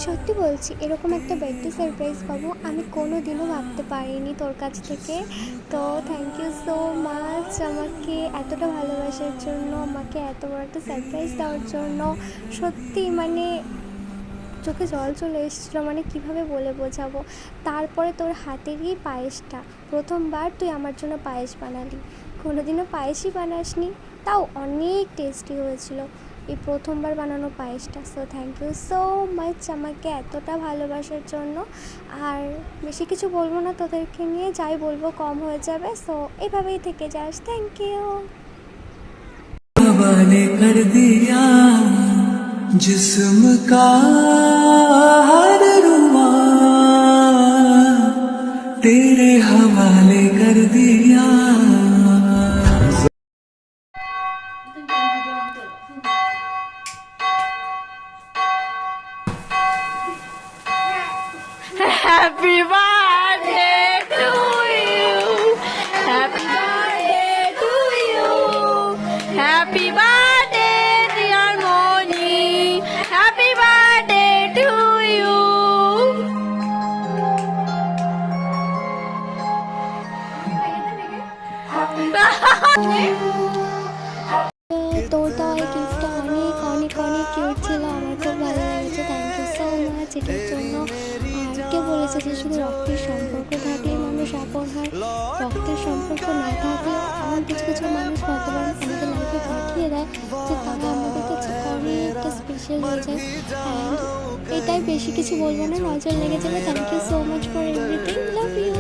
সত্যি বলছি, এরকম একটা বার্থডে সারপ্রাইজ পাবো আমি কোনো দিনও ভাবতে পারিনি তোর কাছ থেকে। তো থ্যাংক ইউ সো মাচ আমাকে এতটা ভালোবাসার জন্য, আমাকে এত বড় একটা সারপ্রাইজ দেওয়ার জন্য। সত্যি মানে চোখে জল চলে এসেছিলো, মানে কীভাবে বলে বোঝাবো। তারপরে তোর হাতেরই পায়েসটা, প্রথমবার তুই আমার জন্য পায়েস বানালি, কোনো দিনও পায়েসই বানাসনি, তাও অনেক টেস্টি হয়েছিল এই প্রথমবার বানানো পায়েসটা। So thank you so much আমাকে এতটা ভালোবাসার জন্য। আর বেশি কিছু বলবো না তোদেরকে নিয়ে, যাই বলবো কম হয়ে যাবে। সো এভাবেই থেকে যাস। Thank you. हवाले कर दिया जिस्म का हर रुआ, तेरे हवाले कर दिया। Happy birthday to you. Happy birthday to you. Happy birthday, dear Moni. Happy birthday to you. তোর দেওয়া এই গিফটটা অনেক অনেক অনেক কিউট ছিল, আমার খুব ভালো লেগেছে। থ্যাংক ইউ সো মাচ এটার জন্য। আর কে বলেছে যে শুধু রক্তের সম্পর্ক থাকলে মানুষ আপন হয়? রক্তের সম্পর্ক না থাকলেও এমন কিছু কিছু মানুষ ভগবান আমাদের লাইফে পাঠিয়ে দেয় যে তারা আমাদের কাছে অনেকটা স্পেশাল হয়ে যায়। অ্যান্ড এটাই, বেশি কিছু বলবো না, নজর লেগে যাবে। Thank you so much for everything, love you.